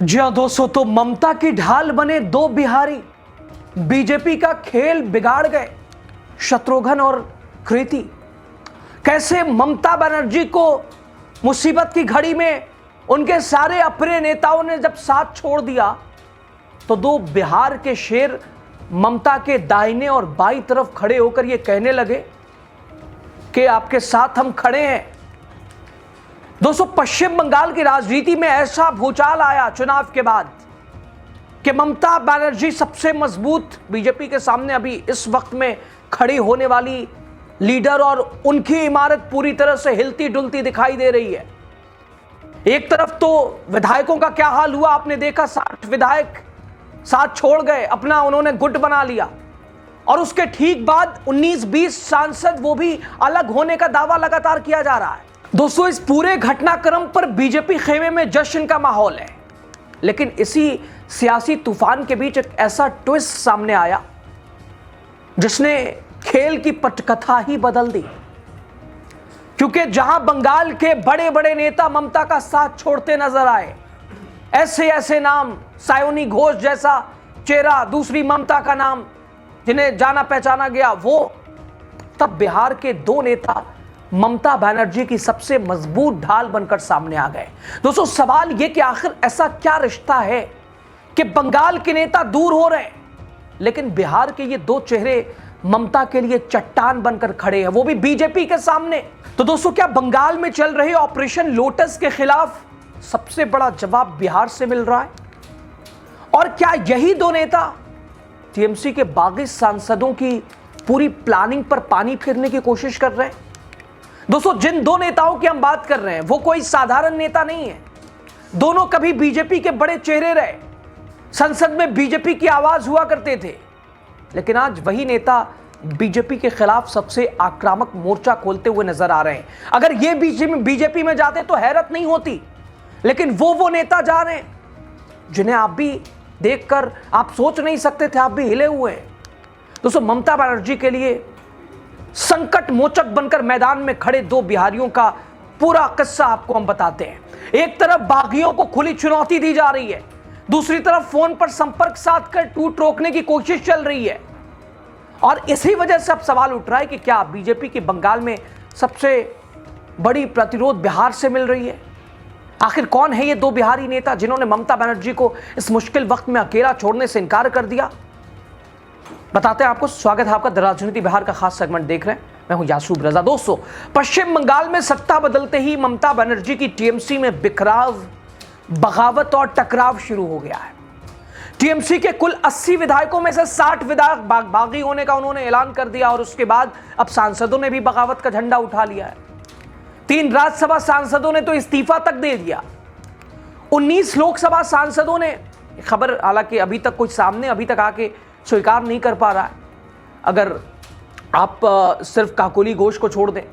जी हाँ दोस्तों, तो ममता की ढाल बने दो बिहारी, बीजेपी का खेल बिगाड़ गए शत्रुघ्न और कृति। कैसे ममता बनर्जी को मुसीबत की घड़ी में उनके सारे अपने नेताओं ने जब साथ छोड़ दिया तो दो बिहार के शेर ममता के दाहिने और बाईं तरफ खड़े होकर ये कहने लगे कि आपके साथ हम खड़े हैं। दोस्तों, पश्चिम बंगाल की राजनीति में ऐसा भूचाल आया चुनाव के बाद कि ममता बनर्जी सबसे मजबूत बीजेपी के सामने अभी इस वक्त में खड़ी होने वाली लीडर और उनकी इमारत पूरी तरह से हिलती डुलती दिखाई दे रही है। एक तरफ तो विधायकों का क्या हाल हुआ आपने देखा, 60 विधायक साथ छोड़ गए, अपना उन्होंने गुट बना लिया और उसके ठीक बाद 19-20 सांसद वो भी अलग होने का दावा लगातार किया जा रहा है। दोस्तों, इस पूरे घटनाक्रम पर बीजेपी खेमे में जश्न का माहौल है, लेकिन इसी सियासी तूफान के बीच एक ऐसा ट्विस्ट सामने आया जिसने खेल की पटकथा ही बदल दी। क्योंकि जहां बंगाल के बड़े बड़े नेता ममता का साथ छोड़ते नजर आए, ऐसे ऐसे नाम, सायोनी घोष जैसा चेहरा, दूसरी ममता का नाम जिन्हें जाना पहचाना गया वो, तब बिहार के दो नेता ममता बनर्जी की सबसे मजबूत ढाल बनकर सामने आ गए। दोस्तों, सवाल यह कि आखिर ऐसा क्या रिश्ता है कि बंगाल के नेता दूर हो रहे हैं लेकिन बिहार के ये दो चेहरे ममता के लिए चट्टान बनकर खड़े हैं, वो भी बीजेपी के सामने। तो दोस्तों, क्या बंगाल में चल रहे ऑपरेशन लोटस के खिलाफ सबसे बड़ा जवाब बिहार से मिल रहा है? और क्या यही दो नेता टीएमसी के बागी सांसदों की पूरी प्लानिंग पर पानी फेरने की कोशिश कर रहे हैं? दोस्तों, जिन दो नेताओं की हम बात कर रहे हैं वो कोई साधारण नेता नहीं है। दोनों कभी बीजेपी के बड़े चेहरे रहे, संसद में बीजेपी की आवाज हुआ करते थे, लेकिन आज वही नेता बीजेपी के खिलाफ सबसे आक्रामक मोर्चा खोलते हुए नजर आ रहे हैं। अगर ये बीजेपी में जाते तो हैरत नहीं होती, लेकिन वो नेता जा रहे हैं जिन्हें आप भी देखकर आप सोच नहीं सकते थे, आप भी हिले हुए हैं। दोस्तों, ममता बनर्जी के लिए संकट मोचक बनकर मैदान में खड़े दो बिहारियों का पूरा किस्सा आपको हम बताते हैं। एक तरफ बागियों को खुली चुनौती दी जा रही है, दूसरी तरफ फोन पर संपर्क साध कर टूट रोकने की कोशिश चल रही है। और इसी वजह से अब सवाल उठ रहा है कि क्या बीजेपी के बंगाल में सबसे बड़ी प्रतिरोध बिहार से मिल रही है? आखिर कौन है ये दो बिहारी नेता जिन्होंने ममता बनर्जी को इस मुश्किल वक्त में अकेला छोड़ने से इनकार कर दिया? बताते हैं आपको। स्वागत है आपका द राजनीति बिहार का खास सेगमेंट देख रहे हैं, मैं हूं यासूब रजा। दोस्तों, पश्चिम बंगाल में सत्ता बदलते ही ममता बनर्जी की टीएमसी में बिखराव, बगावत और टकराव शुरू हो गया है। टीएमसी के कुल 80 विधायकों में से 60 विधायक बागी होने का उन्होंने ऐलान कर दिया और उसके बाद अब सांसदों ने भी बगावत का झंडा उठा लिया है। 3 राज्यसभा सांसदों ने तो इस्तीफा तक दे दिया। 19 लोकसभा सांसदों ने, खबर हालांकि अभी तक कुछ सामने अभी तक आके स्वीकार नहीं कर पा रहा है, अगर आप सिर्फ काकोली घोष को छोड़ दें,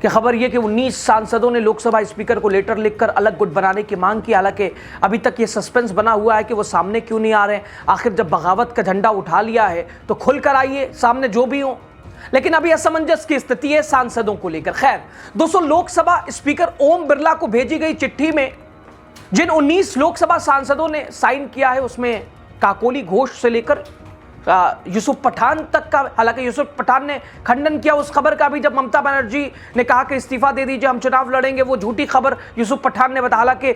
कि खबर यह कि 19 सांसदों ने लोकसभा स्पीकर को लेटर लिखकर अलग गुट बनाने की मांग की। हालांकि अभी तक ये सस्पेंस बना हुआ है कि वो सामने क्यों नहीं आ रहे हैं। आखिर जब बगावत का झंडा उठा लिया है तो खुलकर आइए, सामने जो भी हो। लेकिन अभी असमंजस की स्थिति है सांसदों को लेकर। खैर दोस्तों, लोकसभा स्पीकर ओम बिरला को भेजी गई चिट्ठी में जिन 19 लोकसभा सांसदों ने साइन किया है उसमें काकोली घोष से लेकर यूसुफ पठान तक का, हालांकि यूसुफ पठान ने खंडन किया उस खबर का भी जब ममता बनर्जी ने कहा कि इस्तीफा दे दीजिए, हम चुनाव लड़ेंगे। वो झूठी खबर यूसुफ पठान ने बताया। हालांकि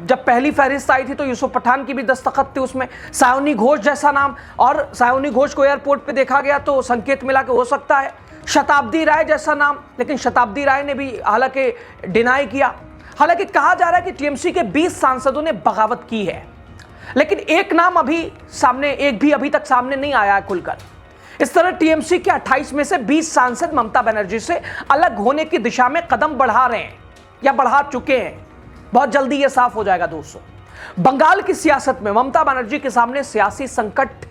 जब पहली फहरिस्त आई थी तो यूसुफ पठान की भी दस्तखत थी उसमें, सायोनी घोष जैसा नाम, और सायोनी घोष को एयरपोर्ट पे देखा गया तो संकेत मिला कि हो सकता है शताब्दी राय जैसा नाम, लेकिन शताब्दी राय ने भी हालांकि डिनाई किया। हालांकि कहा जा रहा है कि टीएमसी के 20 सांसदों ने बगावत की है, लेकिन एक नाम अभी सामने, एक भी अभी तक सामने नहीं आया है खुलकर। इस तरह टीएमसी के 28 में से 20 सांसद ममता बनर्जी से अलग होने की दिशा में कदम बढ़ा रहे हैं या बढ़ा चुके हैं। बहुत जल्दी यह साफ हो जाएगा। दोस्तों, बंगाल की सियासत में ममता बनर्जी के सामने सियासी संकट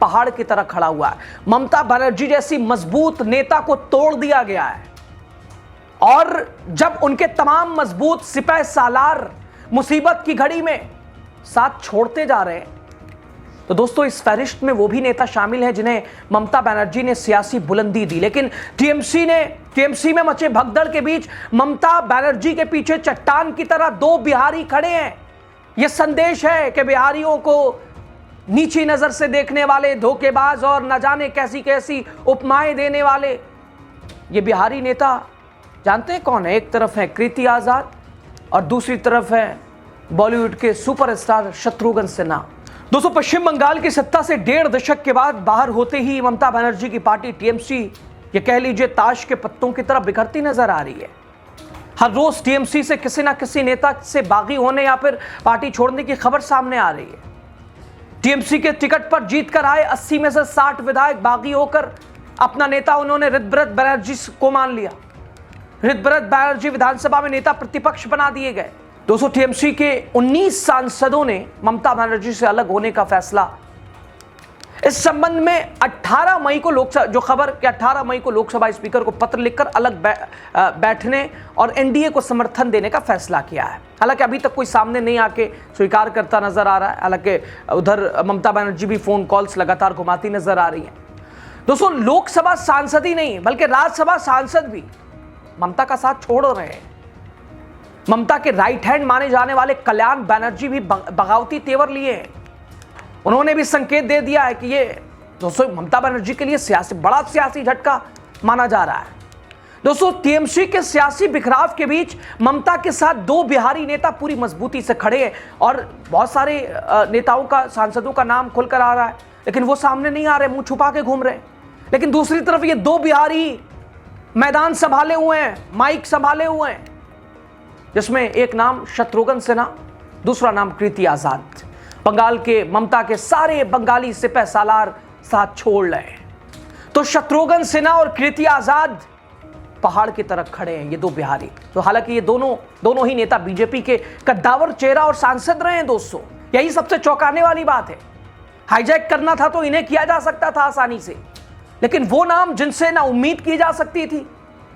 पहाड़ की तरह खड़ा हुआ है। ममता बनर्जी जैसी मजबूत नेता को तोड़ दिया गया है और जब उनके तमाम मजबूत सिपह सालार मुसीबत की घड़ी में साथ छोड़ते जा रहे हैं, तो दोस्तों इस फहरिस्त में वो भी नेता शामिल हैं जिन्हें ममता बनर्जी ने सियासी बुलंदी दी। लेकिन टीएमसी में मचे भगदड़ के बीच ममता बनर्जी के पीछे चट्टान की तरह दो बिहारी खड़े हैं यह संदेश है कि बिहारियों को नीची नजर से देखने वाले, धोखेबाज और न जाने कैसी कैसी उपमाएं देने वाले ये बिहारी नेता जानते हैं कौन है? एक तरफ है कृति आजाद और दूसरी तरफ है बॉलीवुड के सुपरस्टार शत्रुघ्न सिन्हा। दोस्तों, पश्चिम बंगाल की सत्ता से 1.5 दशक के बाद बाहर होते ही ममता बनर्जी की पार्टी टीएमसी, ये कह लीजिए ताश के पत्तों की तरह बिखरती नजर आ रही है। हर रोज टीएमसी से किसी ना किसी नेता से बागी होने या फिर पार्टी छोड़ने की खबर सामने आ रही है। टीएमसी के टिकट पर जीत कर आए 80 में से 60 विधायक बागी होकर अपना नेता उन्होंने ऋतव्रत बनर्जी को मान लिया। ऋतव्रत बनर्जी विधानसभा में नेता प्रतिपक्ष बना दिए गए। दोस्तों, टीएमसी के 19 सांसदों ने ममता बनर्जी से अलग होने का फैसला, इस संबंध में 18 मई को लोकसभा, जो खबर कि 18 मई को लोकसभा स्पीकर को पत्र लिखकर अलग बैठने और एनडीए को समर्थन देने का फैसला किया है। हालांकि अभी तक कोई सामने नहीं आके स्वीकार करता नजर आ रहा है। हालांकि उधर ममता बनर्जी भी फोन कॉल्स लगातार घुमाती नजर आ रही है। दोस्तों, लोकसभा सांसद ही नहीं बल्कि राज्यसभा सांसद भी ममता का साथ छोड़ रहे हैं। ममता के राइट हैंड माने जाने वाले कल्याण बनर्जी भी बगावती तेवर लिए हैं। उन्होंने भी संकेत दे दिया है कि ये दोस्तों ममता बनर्जी के लिए बड़ा सियासी झटका माना जा रहा है। दोस्तों, टीएमसी के सियासी बिखराव के बीच ममता के साथ 2 बिहारी नेता पूरी मजबूती से खड़े हैं और बहुत सारे नेताओं का, सांसदों का नाम खुलकर आ रहा है, लेकिन वो सामने नहीं आ रहे, मुंह छुपा के घूम रहे हैं। लेकिन दूसरी तरफ ये 2 बिहारी मैदान संभाले हुए हैं, माइक संभाले हुए हैं, जिसमें एक नाम शत्रुघ्न सिन्हा, दूसरा नाम कृति आजाद। बंगाल के ममता के सारे बंगाली सिपह सालार साथ छोड़ रहे हैं। तो शत्रुघ्न सिन्हा और कृति आजाद पहाड़ की तरफ खड़े हैं, ये 2 बिहारी। तो हालांकि ये दोनों ही नेता बीजेपी के कद्दावर चेहरा और सांसद रहे हैं। दोस्तों, यही सबसे चौंकाने वाली बात है। हाईजैक करना था तो इन्हें किया जा सकता था आसानी से, लेकिन वो नाम जिनसे ना उम्मीद की जा सकती थी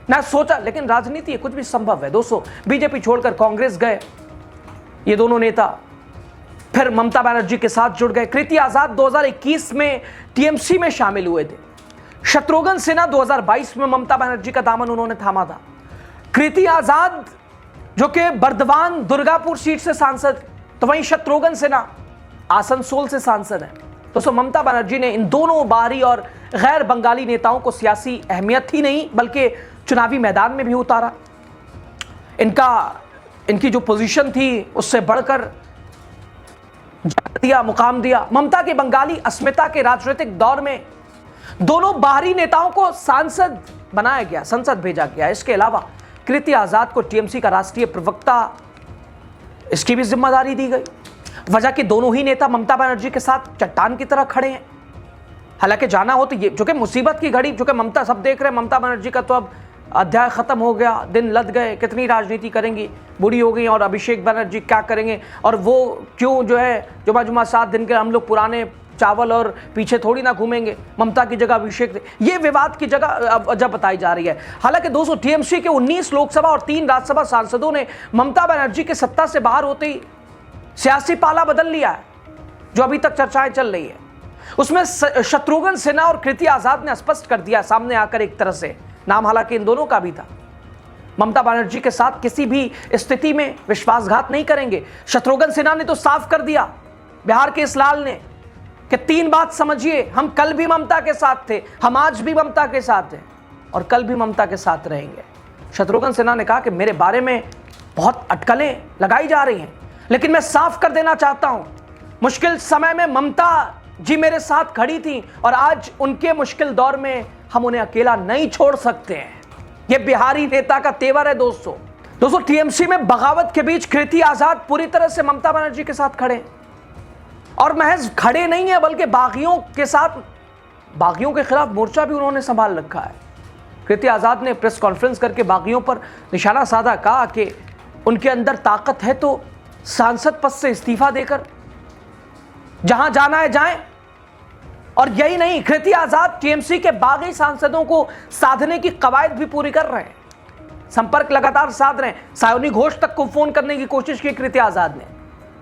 ना सोचा, लेकिन राजनीति कुछ भी संभव है। दोस्तों, बीजेपी छोड़कर कांग्रेस गए ये दोनों नेता, फिर ममता बनर्जी के साथ जुड़ गए। कृति आजाद 2021 में टीएमसी में शामिल हुए थे। शत्रुघ्न सिन्हा 2022 में ममता बनर्जी का दामन उन्होंने थामा था। कृति आजाद जो कि बर्दवान दुर्गापुर सीट से सांसद, तो वहीं शत्रुघ्न सिन्हा आसनसोल से सांसद है। दोस्तों, ममता बनर्जी ने इन दोनों बाहरी और गैर बंगाली नेताओं को सियासी अहमियत ही नहीं बल्कि चुनावी मैदान में भी उतारा। इनकी जो पोजीशन थी उससे बढ़कर दिया, मुकाम दिया। ममता की बंगाली अस्मिता के राजनीतिक दौर में दोनों बाहरी नेताओं को सांसद बनाया गया, संसद भेजा गया। इसके अलावा कृति आजाद को टीएमसी का राष्ट्रीय प्रवक्ता, इसकी भी जिम्मेदारी दी गई। वजह कि दोनों ही नेता ममता बनर्जी के साथ चट्टान की तरह खड़े हैं। हालांकि जाना हो तो ये जो कि मुसीबत की घड़ी, जो कि ममता, सब देख रहे हैं ममता बनर्जी का तो अब अध्याय खत्म हो गया, दिन लद गए, कितनी राजनीति करेंगी, बूढ़ी हो गई, और अभिषेक बनर्जी क्या करेंगे, और वो क्यों जो है जुमा जुमा 7 दिन के हम लोग पुराने चावल और पीछे थोड़ी ना घूमेंगे, ममता की जगह अभिषेक, ये विवाद की जगह बताई जा रही है। हालांकि दोस्तों, टीएमसी के 19 लोकसभा और 3 राज्यसभा सांसदों ने ममता बनर्जी के सत्ता से बाहर होते ही सियासी पाला बदल लिया है। जो अभी तक चर्चाएं चल रही है उसमें शत्रुघ्न सिन्हा और कृति आजाद ने स्पष्ट कर दिया सामने आकर, एक तरह से नाम हालांकि इन दोनों का भी था, ममता बनर्जी के साथ किसी भी स्थिति में विश्वासघात नहीं करेंगे। शत्रुघ्न सिन्हा ने तो साफ कर दिया, बिहार के इस लाल ने, कि 3 बात समझिए, हम कल भी ममता के साथ थे, हम आज भी ममता के साथ हैं और कल भी ममता के साथ रहेंगे। शत्रुघ्न सिन्हा ने कहा कि मेरे बारे में बहुत अटकलें लगाई जा रही हैं, लेकिन मैं साफ कर देना चाहता हूं, मुश्किल समय में ममता जी मेरे साथ खड़ी थी और आज उनके मुश्किल दौर में हम उन्हें अकेला नहीं छोड़ सकते हैं। यह बिहारी नेता का तेवर है। दोस्तों, टीएमसी में बगावत के बीच कृति आजाद पूरी तरह से ममता बनर्जी के साथ खड़े, और महज खड़े नहीं है बल्कि बागियों के साथ, बागियों के खिलाफ मोर्चा भी उन्होंने संभाल रखा है। कृति आजाद ने प्रेस कॉन्फ्रेंस करके बागियों पर निशाना साधा, कहा कि उनके अंदर ताकत है तो सांसद पद से इस्तीफा देकर जहां जाना है जाएं। और यही नहीं, कृति आजाद टीएमसी के बागी सांसदों को साधने की कवायद भी पूरी कर रहे हैं, संपर्क लगातार साध रहे हैं। सायोनी घोष तक को फोन करने की कोशिश की कृति आजाद ने,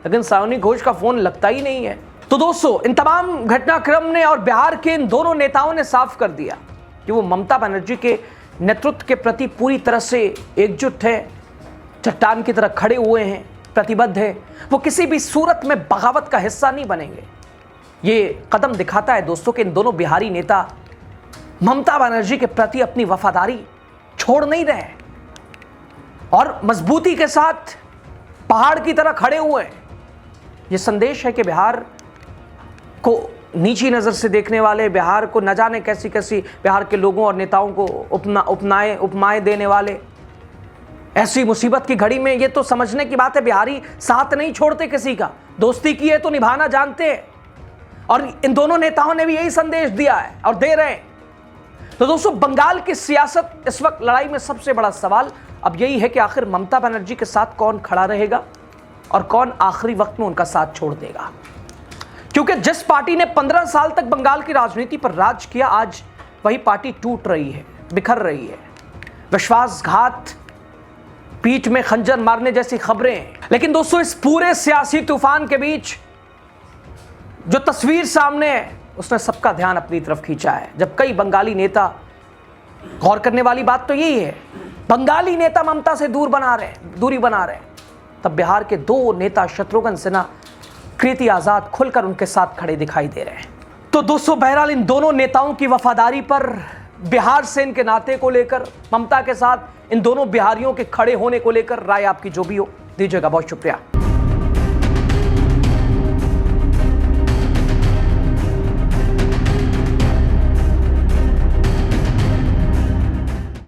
लेकिन सायोनी घोष का फोन लगता ही नहीं है। तो दोस्तों, इन तमाम घटनाक्रम ने और बिहार के इन दोनों नेताओं ने साफ कर दिया कि वो ममता बनर्जी के नेतृत्व के प्रति पूरी तरह से एकजुट है, चट्टान की तरह खड़े हुए हैं प्रतिबद्ध है, वो किसी भी सूरत में बगावत का हिस्सा नहीं बनेंगे। ये कदम दिखाता है दोस्तों कि इन दोनों बिहारी नेता ममता बनर्जी के प्रति अपनी वफादारी छोड़ नहीं रहे और मजबूती के साथ पहाड़ की तरह खड़े हुए हैं। ये संदेश है कि बिहार को नीची नज़र से देखने वाले, बिहार को न जाने कैसी कैसी बिहार के लोगों और नेताओं को उपमाएं देने वाले, ऐसी मुसीबत की घड़ी में ये तो समझने की बात है बिहारी साथ नहीं छोड़ते किसी का, दोस्ती की है तो निभाना जानते हैं। और इन दोनों नेताओं ने भी यही संदेश दिया है और दे रहे हैं। तो दोस्तों, बंगाल की सियासत इस वक्त लड़ाई में सबसे बड़ा सवाल अब यही है कि आखिर ममता बनर्जी के साथ कौन खड़ा रहेगा और कौन आखिरी वक्त में उनका साथ छोड़ देगा। क्योंकि जिस पार्टी ने 15 साल तक बंगाल की राजनीति पर राज किया, आज वही पार्टी टूट रही है, बिखर रही है। विश्वासघात, पीठ में खंजर मारने जैसी खबरें हैं। लेकिन दोस्तों, इस पूरे सियासी तूफान के बीच जो तस्वीर सामने है उसने सबका ध्यान अपनी तरफ खींचा है। जब कई बंगाली नेता, गौर करने वाली बात तो यही है, बंगाली नेता ममता से दूरी बना रहे हैं, तब बिहार के दो नेता शत्रुघ्न सिन्हा, कृति आजाद खुलकर उनके साथ खड़े दिखाई दे रहे हैं। तो दोस्तों, बहरहाल इन दोनों नेताओं की वफादारी पर, बिहार से इनके नाते को लेकर, ममता के साथ इन दोनों बिहारियों के खड़े होने को लेकर राय आपकी जो भी हो दीजिएगा। बहुत शुक्रिया।